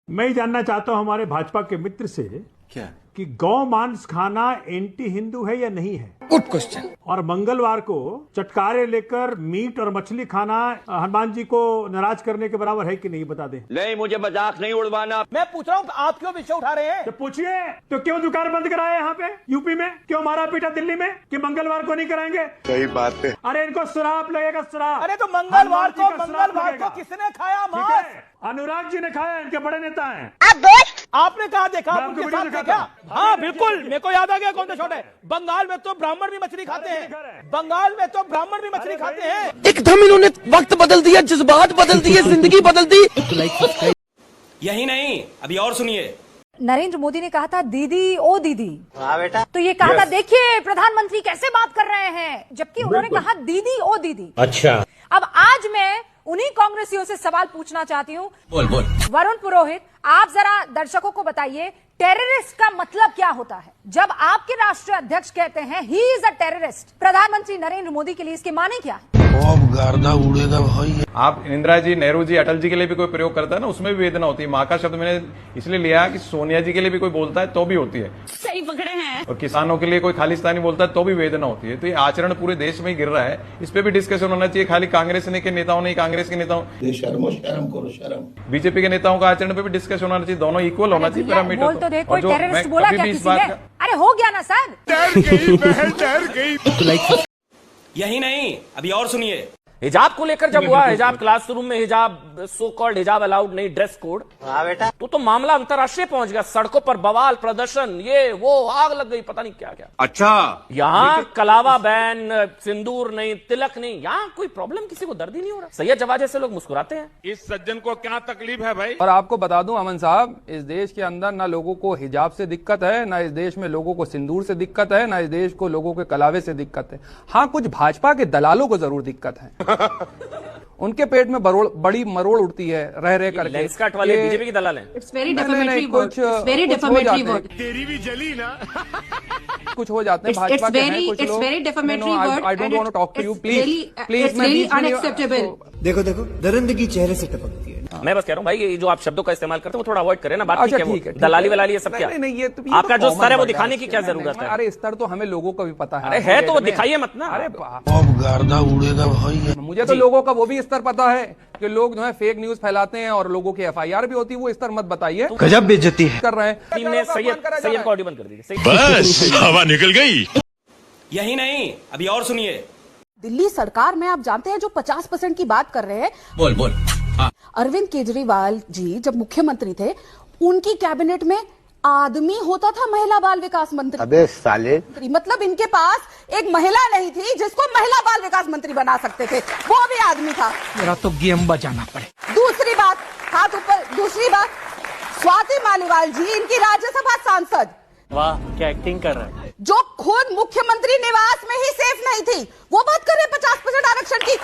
मैं ही जानना चाहता हूं हमारे भाजपा के मित्र से क्या कि गौ मांस खाना एंटी हिंदू है या नहीं है। Good question. और मंगलवार को चटकारे लेकर मीट और मछली खाना हनुमान जी को नाराज करने के बराबर है कि नहीं, बता दें। नहीं, मुझे मजाक नहीं उड़वाना। मैं पूछ रहा हूँ आप क्यों विषय उठा रहे हैं? तो पूछिए, तो क्यों दुकान बंद कराए यहाँ पे यूपी में, क्यों मारा पीटा दिल्ली में कि मंगलवार को नहीं कराएंगे? सही बात है। अरे इनको श्राप लगेगा, श्राप। अरे तो मंगलवार को किसने खाया ठीक मांस? है, अनुराग जी ने खाया, इनके बड़े नेता हैं। आपने कहा देखा, मैं आप आपको उनके वीडियो साथ दिखाता देखा? हूं। हाँ बिल्कुल, मेरे को याद आ गया कौन सा शॉट है। बंगाल में तो ब्राह्मण भी मछली खाते हैं। बंगाल में तो ब्राह्मण भी मछली खाते हैं। एकदम इन्होंने वक्त बदल दिया, जज्बात बदल दिए, जिंदगी बदल दी। यही नहीं, अभी और सुनिए। नरेंद्र मोदी ने कहा था दीदी ओ दीदी। बेटा तो ये कहा था, देखिए प्रधानमंत्री कैसे बात कर रहे हैं, जबकि उन्होंने कहा दीदी ओ दीदी। अच्छा, अब आज मैं उन्हीं कांग्रेसियों से सवाल पूछना चाहती हूँ। बोल। वरुण पुरोहित, आप जरा दर्शकों को बताइए टेररिस्ट का मतलब क्या होता है। जब आपके राष्ट्रीय अध्यक्ष कहते हैं ही इज अ टेररिस्ट, प्रधानमंत्री नरेंद्र मोदी के लिए इसके माने क्या है? गर्दा उड़ेगा भाई। आप इंदिरा जी, नेहरू जी, अटल जी के लिए भी कोई प्रयोग करता है ना, उसमें भी वेदना होती है। माँ का शब्द मैंने इसलिए लिया कि सोनिया जी के लिए भी कोई बोलता है तो भी होती है। सही पकड़े हैं। और किसानों के लिए कोई खालिस्तानी बोलता है तो भी वेदना होती है। तो ये आचरण पूरे देश में ही गिर रहा है, इस पे भी डिस्कशन होना चाहिए। खाली कांग्रेस के नेताओं नहीं, कांग्रेस के नेताओं, शर्म करो शर्म। बीजेपी के नेताओं का आचरण पे भी डिस्कशन होना चाहिए। दोनों इक्वल होना चाहिए पैरामीटर। बोल तो दे, कोई टेररिस्ट बोला क्या किसी ने? अरे हो गया ना सर। डर गई। यही नहीं, अभी और सुनिए। हिजाब को लेकर जब हुआ, हिजाब क्लासरूम में हिजाब, सो कॉल्ड हिजाब अलाउड नहीं, ड्रेस कोड, बेटा तो मामला अंतर्राष्ट्रीय पहुंच गया। सड़कों पर बवाल, प्रदर्शन, ये वो, आग लग गई, पता नहीं क्या क्या। अच्छा, यहाँ कलावा बैन, सिंदूर नहीं, तिलक नहीं, यहाँ कोई प्रॉब्लम किसी को दर्द ही नहीं हो रहा। सैयद जवाद जैसे लोग मुस्कुराते हैं। इस सज्जन को क्या तकलीफ है भाई? और आपको बता दूं अमन साहब, इस देश के अंदर ना लोगों को हिजाब से दिक्कत है, ना इस देश में लोगों को सिंदूर से दिक्कत है, ना इस देश को लोगों के कलावे से दिक्कत है। हाँ, कुछ भाजपा के दलालों को जरूर दिक्कत है। उनके पेट में बड़ी मरोड़ उड़ती है रह रह करके। लेंस कट वाले बीजेपी की दलाल हैं। It's very defamatory word, it's very defamatory word. तेरी भी जली ना। कुछ हो जाते हैं भाजपा के हैं कुछ लोग। It's very defamatory word. I don't want to talk to you, please it's really unacceptable. देखो दरिंदगी चेहरे से टपकती है। मैं बस कह रहा हूँ भाई, ये जो आप शब्दों का इस्तेमाल करते हैं वो थोड़ा अवॉइड करें ना। बात अच्छा, ठीक है, ठीक दलाली वलाली ये सब क्या? नहीं, ये तो आपका जो स्तर है वो दिखाने की क्या जरूरत है? अरे स्तर तो हमें लोगों का भी पता है। अरे है तो वो दिखाइए मत ना। अरे गर्दा उड़ेगा भाई। मुझे तो लोगों का वो भी स्तर पता है कि लोग जो है फेक न्यूज फैलाते हैं और लोगों की FIR भी होती है। वो स्तर मत बताइए, गजब बेइज्जती है कर रहे हैं। टीम ने सैयद को ऑडियो बंद कर दी। बस हवा निकल गई। यही नहीं, अभी और सुनिए। दिल्ली सरकार में आप जानते हैं जो 50% की बात कर रहे हैं, बोल। अरविंद केजरीवाल जी जब मुख्यमंत्री थे, उनकी कैबिनेट में आदमी होता था महिला बाल विकास मंत्री। अबे साले, मतलब इनके पास एक महिला नहीं थी जिसको महिला बाल विकास मंत्री बना सकते थे, वो भी आदमी था। मेरा तो गेम बजाना पड़े। दूसरी बात, हाथ ऊपर, दूसरी बात, स्वाति मालीवाल जी इनकी राज्यसभा सांसद, वाह क्या एक्टिंग कर रहा है, जो खुद मुख्यमंत्री निवास में ही सेफ नहीं थी, वो बात कर रहे 50% आरक्षण की।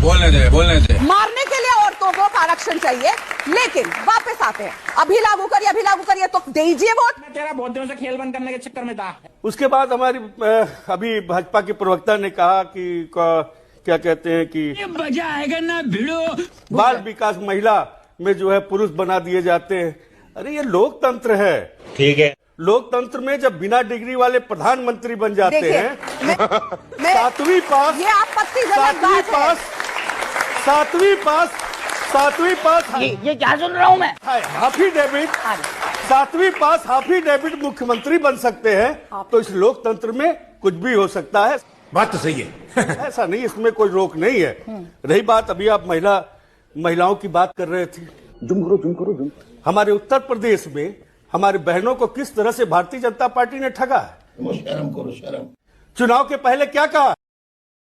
बोलने दे। मारने के लिए औरतों को आरक्षण चाहिए, लेकिन वापस आते हैं, अभी लागू करिए तो दीजिए वोट। मैं तेरा बहुत दिनों से खेल बंद करने के चक्कर में था। उसके बाद हमारी अभी भाजपा के प्रवक्ता ने कहा कि क्या कहते हैं कि मजा आएगा ना भिड़ो, बाल विकास महिला में जो है पुरुष बना दिए जाते हैं। अरे ये लोकतंत्र है। ठीक है, लोकतंत्र में जब बिना डिग्री वाले प्रधानमंत्री बन जाते हैं, सातवीं पास, ये ये क्या सुन रहा हूँ मैं? सातवीं पास हाफी डेबिट मुख्यमंत्री बन सकते हैं। तो इस लोकतंत्र में कुछ भी हो सकता है। बात तो सही है। ऐसा नहीं, इसमें कोई रोक नहीं है। रही बात, अभी आप महिलाओं की बात कर रहे थे। जुम करो। हमारे उत्तर प्रदेश में हमारी बहनों को किस तरह से भारतीय जनता पार्टी ने ठगा है। शर्म करो शर्म। चुनाव के पहले क्या कहा?